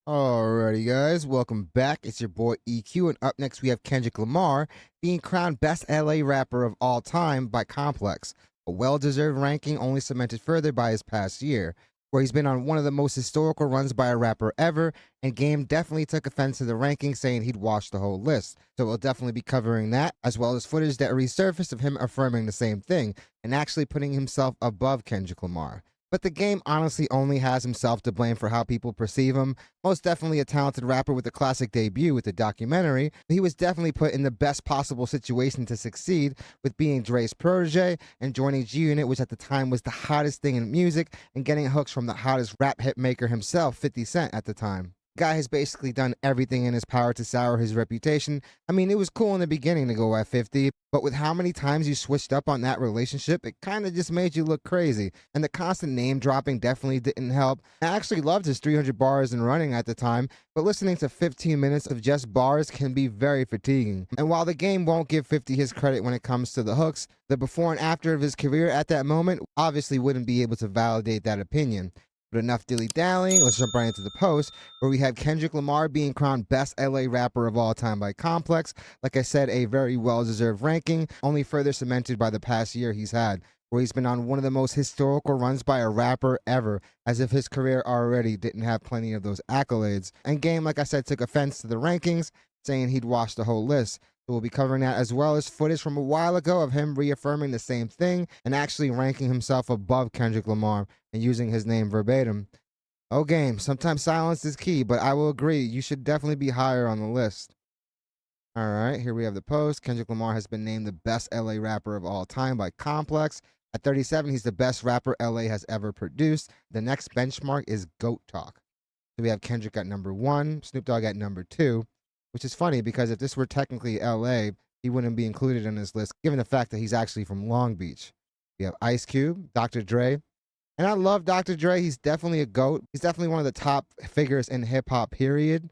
Alrighty, guys, welcome back. It's your boy EQ, and up next we have Kendrick Lamar being crowned Best LA Rapper of All Time by Complex, a well deserved ranking only cemented further by his past year, where he's been on one of the most historical runs by a rapper ever. And Game definitely took offense to the ranking, saying he'd washed the whole list. So we'll definitely be covering that, as well as footage that resurfaced of him affirming the same thing and actually putting himself above Kendrick Lamar. But the Game honestly only has himself to blame for how people perceive him. Most definitely a talented rapper with a classic debut with the documentary, but he was definitely put in the best possible situation to succeed with being Dre's protege and joining G Unit, which at the time was the hottest thing in music, and getting hooks from the hottest rap hit maker himself, 50 Cent, at the time. Guy has basically done everything in his power to sour his reputation. I mean, it was cool in the beginning to go at 50, but with how many times you switched up on that relationship, it kind of just made you look crazy. And the constant name dropping definitely didn't help. I actually loved his 300 bars and running at the time, but listening to 15 minutes of just bars can be very fatiguing. And while the Game won't give 50 his credit when it comes to the hooks, the before and after of his career at that moment obviously wouldn't be able to validate that opinion. But enough dilly-dallying, let's jump right into the post, where we have Kendrick Lamar being crowned Best LA Rapper of All Time by Complex. Like I said, a very well-deserved ranking, only further cemented by the past year he's had, where he's been on one of the most historical runs by a rapper ever, as if his career already didn't have plenty of those accolades. And Game, like I said, took offense to the rankings, saying he'd wash the whole list. So we'll be covering that, as well as footage from a while ago of him reaffirming the same thing and actually ranking himself above Kendrick Lamar and using his name verbatim. Oh, Game, sometimes silence is key, but I will agree, you should definitely be higher on the list. All right, here we have the post. Kendrick Lamar has been named the best LA rapper of all time by Complex. At 37, he's the best rapper LA has ever produced. The next benchmark is GOAT Talk. So we have Kendrick at number one, Snoop Dogg at number two, which is funny because if this were technically LA, he wouldn't be included in this list, given the fact that he's actually from Long Beach. We have Ice Cube, Dr. Dre, and I love Dr. Dre. He's definitely a GOAT. He's definitely one of the top figures in hip hop, period.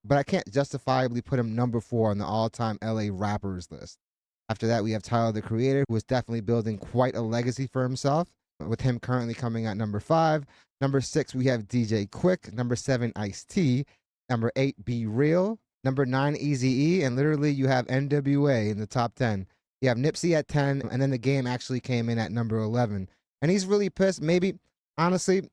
But I can't justifiably put him number four on the all time LA rappers list. After that, we have Tyler the Creator, who is definitely building quite a legacy for himself, with him currently coming at number five. Number six, we have DJ Quick. Number seven, Ice T. Number eight, Be Real. Number nine, Easy E. And literally, you have NWA in the top 10. You have Nipsey at 10, and then the Game actually came in at number 11. And he's really pissed. Maybe, honestly,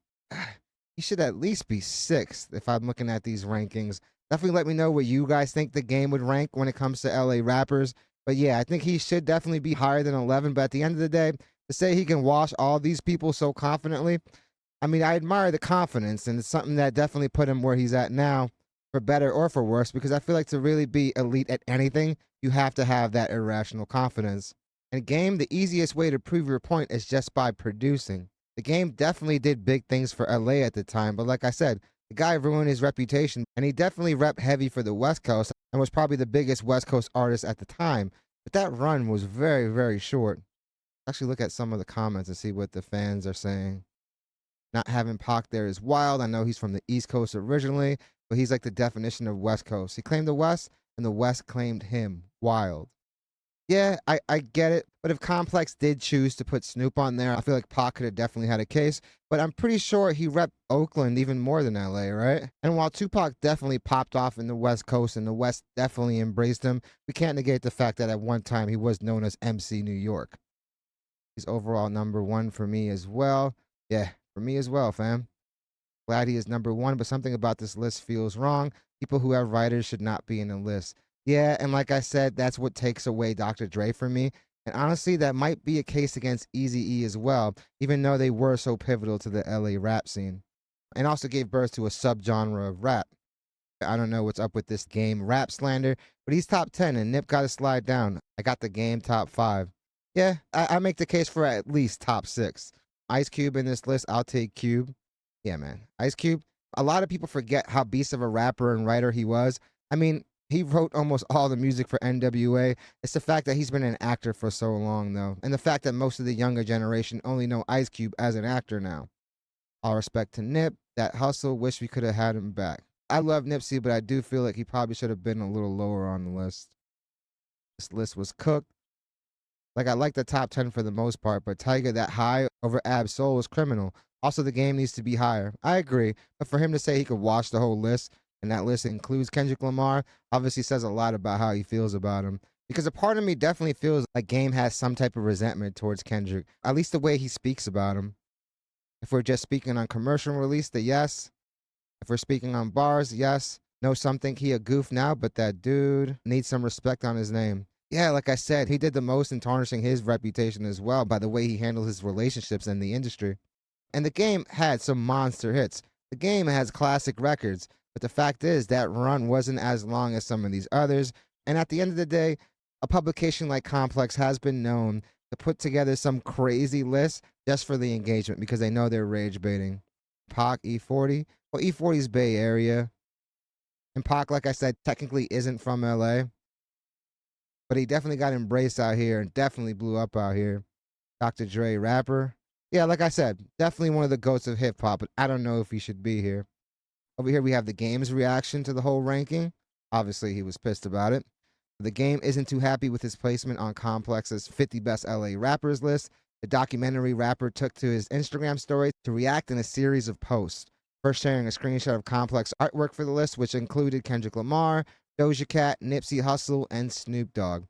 he should at least be sixth if I'm looking at these rankings. Definitely let me know what you guys think the Game would rank when it comes to LA rappers. But yeah, I think he should definitely be higher than 11. But at the end of the day, to say he can wash all these people so confidently, I mean, I admire the confidence, and it's something that definitely put him where he's at now, for better or for worse, because I feel like to really be elite at anything, you have to have that irrational confidence. And Game, the easiest way to prove your point is just by producing. The Game definitely did big things for LA at the time, but like I said, the guy ruined his reputation, and he definitely repped heavy for the West Coast and was probably the biggest West Coast artist at the time. But that run was very, very short. Actually, look at some of the comments and see what the fans are saying. Not having Pac there is wild. I know he's from the East Coast originally, but he's like the definition of West Coast. He claimed the West, and the West claimed him. Wild. Yeah, I get it. But if Complex did choose to put Snoop on there, I feel like Pac could have definitely had a case. But I'm pretty sure he repped Oakland even more than LA, right? And while Tupac definitely popped off in the West Coast and the West definitely embraced him, we can't negate the fact that at one time he was known as MC New York. He's overall number one for me as well. Yeah, for me as well, fam. Glad he is number one, but something about this list feels wrong. People who have writers should not be in the list. Yeah, and like I said, that's what takes away Dr. Dre from me. And honestly, that might be a case against Easy E as well, even though they were so pivotal to the LA rap scene. And also gave birth to a subgenre of rap. I don't know what's up with this Game rap slander, but he's top 10 and Nip got to slide down. I got the Game top 5. Yeah, I make the case for at least top 6. Ice Cube in this list, I'll take Cube. Yeah, man. Ice Cube, a lot of people forget how beast of a rapper and writer he was. I mean, he wrote almost all the music for NWA. It's the fact that he's been an actor for so long, though, and the fact that most of the younger generation only know Ice Cube as an actor now. All respect to Nip, that hustle, wish we could have had him back. I love Nipsey, but I do feel like he probably should have been a little lower on the list. This list was cooked. Like, I like the top 10 for the most part, but Tiger that high over Ab Soul is criminal. Also, the Game needs to be higher. I agree, but for him to say he could wash the whole list, and that list includes Kendrick Lamar, obviously says a lot about how he feels about him. Because a part of me definitely feels like Game has some type of resentment towards Kendrick, at least the way he speaks about him. If we're just speaking on commercial release, then yes. If we're speaking on bars, yes. Know some think he a goof now, but that dude needs some respect on his name. Yeah, like I said, he did the most in tarnishing his reputation as well by the way he handled his relationships in the industry. And the Game had some monster hits. The Game has classic records, but the fact is that run wasn't as long as some of these others. And at the end of the day, a publication like Complex has been known to put together some crazy lists just for the engagement because they know they're rage baiting. Pac, E40. Well, E40's Bay Area. And Pac, like I said, technically isn't from LA, but he definitely got embraced out here and definitely blew up out here. Dr. Dre, rapper. Yeah, like I said, definitely one of the goats of hip hop, but I don't know if he should be here. Over here, we have the Game's reaction to the whole ranking. Obviously, he was pissed about it. The Game isn't too happy with his placement on Complex's 50 Best LA Rappers list. The documentary rapper took to his Instagram story to react in a series of posts. First, sharing a screenshot of Complex artwork for the list, which included Kendrick Lamar, Doja Cat, Nipsey Hussle, and Snoop Dogg.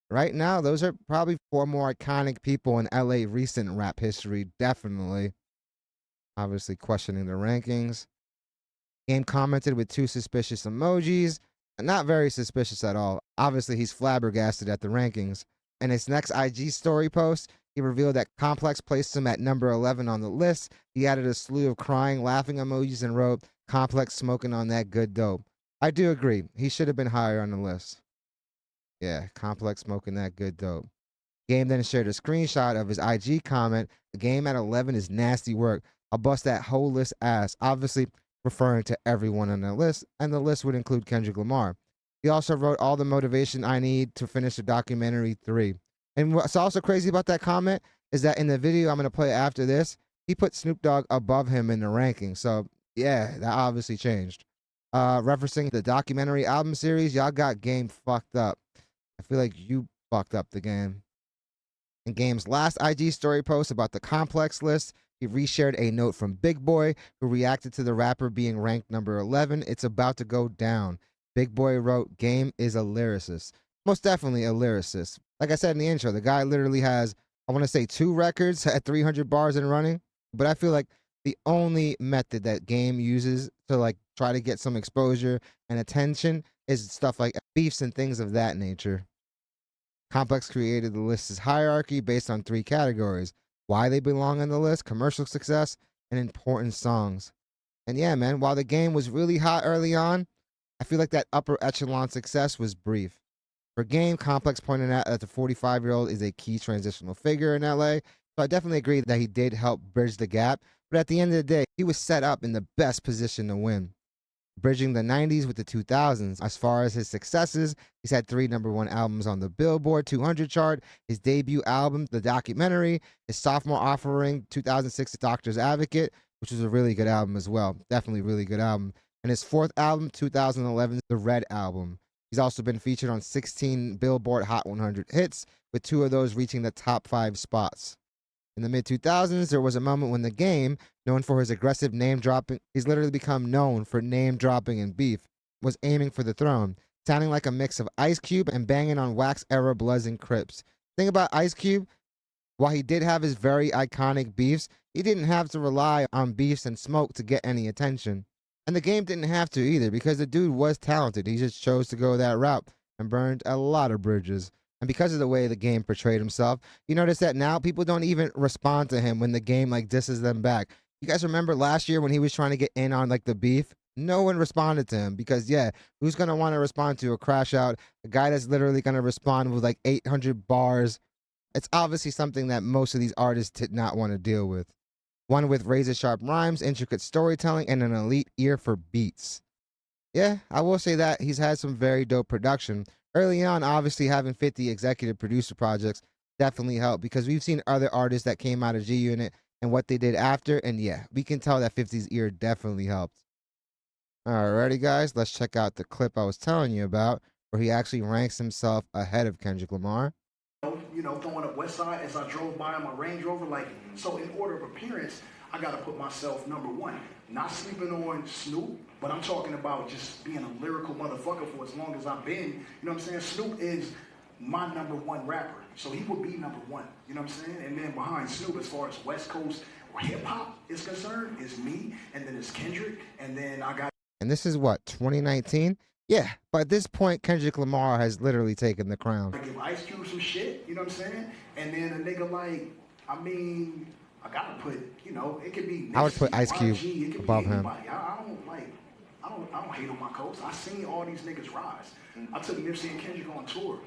Right now, those are probably four more iconic people in LA recent rap history, definitely. Obviously, questioning the rankings. Game commented with two suspicious emojis. Not very suspicious at all. Obviously, he's flabbergasted at the rankings. In his next IG story post, he revealed that Complex placed him at number 11 on the list. He added a slew of crying, laughing emojis and wrote, Complex smoking on that good dope. I do agree. He should have been higher on the list. Yeah, Complex smoking that good dope. Game then shared a screenshot of his IG comment. The Game at 11 is nasty work. I'll bust that whole list ass. Obviously, referring to everyone on the list, and the list would include Kendrick Lamar. He also wrote all the motivation I need to finish the documentary 3. And what's also crazy about that comment is that in the video I'm going to play after this, he put Snoop Dogg above him in the ranking. So, yeah, that obviously changed. Referencing the documentary album series, y'all got Game fucked up. I feel like you fucked up the Game. In Game's last IG story post about the Complex list, he reshared a note from Big Boy, who reacted to the rapper being ranked number 11. It's about to go down. Big Boy wrote, Game is a lyricist. Most definitely a lyricist. Like I said in the intro, the guy literally has, I want to say, 2 records at 300 bars and running. But I feel like the only method that Game uses to like try to get some exposure and attention is stuff like beefs and things of that nature. Complex created the list's hierarchy based on 3 categories: why they belong on the list, commercial success, and important songs. And yeah, man, while the Game was really hot early on, I feel like that upper echelon success was brief. For Game, Complex pointed out that the 45-year-old is a key transitional figure in LA, so I definitely agree that he did help bridge the gap, but at the end of the day, he was set up in the best position to win, bridging the 90s with the 2000s. As far as his successes, he's had 3 number 1 albums on the Billboard 200 chart, his debut album, The Documentary, his sophomore offering, 2006 Doctor's Advocate, which was a really good album as well. Definitely really good album. And his 4th album, 2011, The Red Album. He's also been featured on 16 Billboard Hot 100 hits, with 2 of those reaching the top 5 spots. In the mid 2000s, there was a moment when the Game, known for his aggressive name dropping, he's literally become known for name dropping and beef, was aiming for the throne, sounding like a mix of Ice Cube and banging on Wax era Bloods and Crips. Thing about Ice Cube, while he did have his very iconic beefs, he didn't have to rely on beefs and smoke to get any attention. And the Game didn't have to either, because the dude was talented. He just chose to go that route and burned a lot of bridges. And because of the way the Game portrayed himself, you notice that now people don't even respond to him when the Game like disses them back. You guys remember last year when he was trying to get in on like the beef? No one responded to him because yeah, who's gonna want to respond to a crash out, a guy that's literally gonna respond with like 800 bars? It's obviously something that most of these artists did not want to deal with. One with razor sharp rhymes, intricate storytelling, and an elite ear for beats. Yeah, I will say that he's had some very dope production. Early on, obviously having 50 executive producer projects definitely helped because we've seen other artists that came out of G Unit and what they did after, and yeah, we can tell that 50's ear definitely helped. Alrighty, guys, let's check out the clip I was telling you about where he actually ranks himself ahead of Kendrick Lamar. Going up West Side as I drove by on my Range Rover, so in order of appearance, I gotta put myself number 1. Not sleeping on Snoop, But I'm talking about just being a lyrical motherfucker for as long as I've been. You know what I'm saying? Snoop is my #1 rapper. So he would be #1. You know what I'm saying? And then behind Snoop, as far as West Coast or hip hop is concerned, is me, and then it's Kendrick, and then I got. And this is what, 2019? Yeah, by this point, Kendrick Lamar has literally taken the crown. I give Ice Cube some shit, you know what I'm saying? And then a nigga like, I mean, I gotta put, you know, it could be I would put Nipsey, Ice Cube YG, it could above be him. anybody. I don't like, I don't hate on my coast. I seen all these niggas rise. I took Nipsey and Kendrick on tour.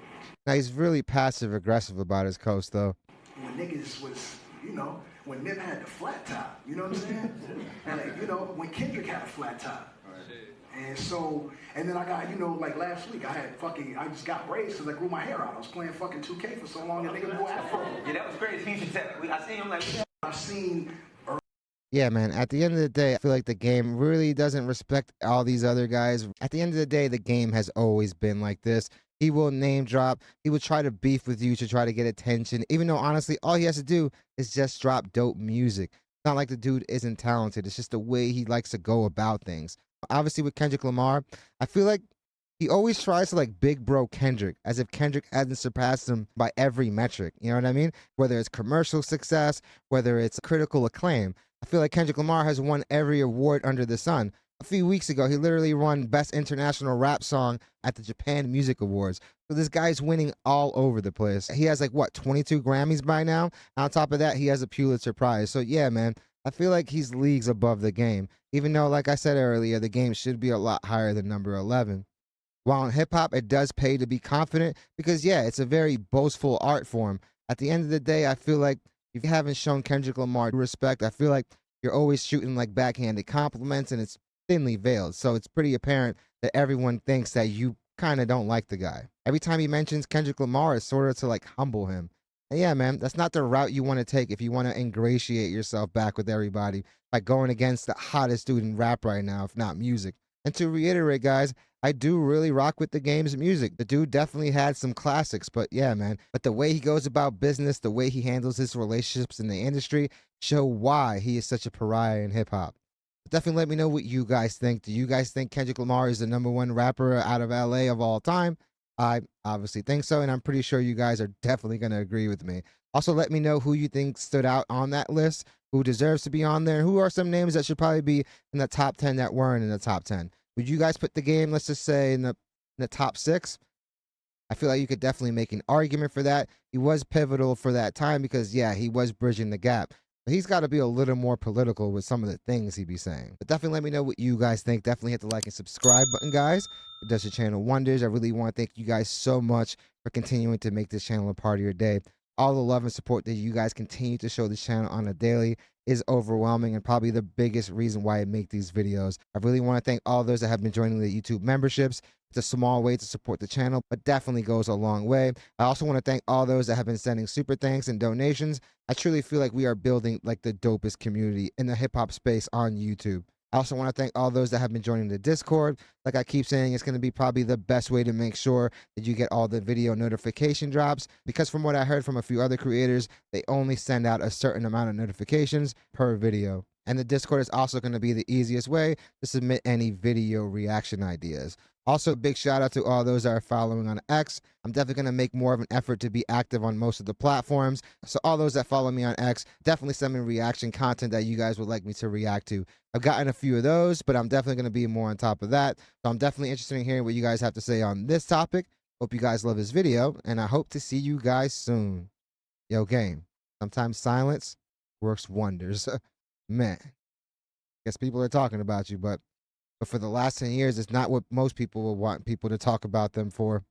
Now, he's really passive aggressive about his coast, though. When niggas was, you know, when Nip had the flat top, you know what I'm saying? Like, you know, when Kendrick had a flat top. And so, and then I got, you know, like last week, I just got braids because I grew my hair out. I was playing fucking 2K for so long, and niggas go afro. Yeah, that was crazy. I seen him like, I've seen. Yeah, man, at the end of the day, I feel like the game really doesn't respect all these other guys. At the end of the day, the game has always been like this. He will name drop. He will try to beef with you to try to get attention, even though honestly, all he has to do is just drop dope music. It's not like the dude isn't talented. It's just the way he likes to go about things. Obviously, with Kendrick Lamar, I feel like he always tries to like big bro Kendrick, as if Kendrick hasn't surpassed him by every metric. You know what I mean? Whether it's commercial success, whether it's critical acclaim. I feel like Kendrick Lamar has won every award under the sun. A few weeks ago, he literally won Best International Rap Song at the Japan Music Awards. So this guy's winning all over the place. He has like what, 22 Grammys by now? And on top of that, he has a Pulitzer Prize. So yeah, man, I feel like he's leagues above the game. Even though, like I said earlier, the game should be a lot higher than number 11. While in hip hop, it does pay to be confident because, yeah, it's a very boastful art form. At the end of the day, I feel like if you haven't shown Kendrick Lamar respect, I feel like you're always shooting like backhanded compliments and it's thinly veiled. So it's pretty apparent that everyone thinks that you kind of don't like the guy. Every time he mentions Kendrick Lamar, it's sort of to like humble him. And yeah, man, that's not the route you want to take if you want to ingratiate yourself back with everybody by going against the hottest dude in rap right now, if not music. And to reiterate, guys, I do really rock with the game's music. The dude definitely had some classics, but yeah, man. But the way he goes about business, the way he handles his relationships in the industry, show why he is such a pariah in hip hop. Definitely let me know what you guys think. Do you guys think Kendrick Lamar is the #1 rapper out of LA of all time? I obviously think so, and I'm pretty sure you guys are definitely going to agree with me. Also, let me know who you think stood out on that list, who deserves to be on there, who are some names that should probably be in the top 10 that weren't in the top 10. Would you guys put the game, let's just say, in the top 6? I feel like you could definitely make an argument for that. He was pivotal for that time because, yeah, he was bridging the gap. But he's got to be a little more political with some of the things he be saying. But definitely let me know what you guys think. Definitely hit the like and subscribe button, guys. It does your channel wonders. I really want to thank you guys so much for continuing to make this channel a part of your day. All the love and support that you guys continue to show this channel on a daily is overwhelming and probably the biggest reason why I make these videos. I really want to thank all those that have been joining the YouTube memberships. It's a small way to support the channel, but definitely goes a long way. I also want to thank all those that have been sending super thanks and donations. I truly feel like we are building like the dopest community in the hip hop space on YouTube. I also want to thank all those that have been joining the Discord. Like I keep saying, it's going to be probably the best way to make sure that you get all the video notification drops. Because from what I heard from a few other creators, they only send out a certain amount of notifications per video. And the Discord is also going to be the easiest way to submit any video reaction ideas. Also, big shout out to all those that are following on X. I'm definitely going to make more of an effort to be active on most of the platforms. So all those that follow me on X, definitely send me reaction content that you guys would like me to react to. I've gotten a few of those, but I'm definitely going to be more on top of that. So I'm definitely interested in hearing what you guys have to say on this topic. Hope you guys love this video, and I hope to see you guys soon. Yo, game. Sometimes silence works wonders. Man, guess people are talking about you, but for the last 10 years, it's not what most people will want people to talk about them for.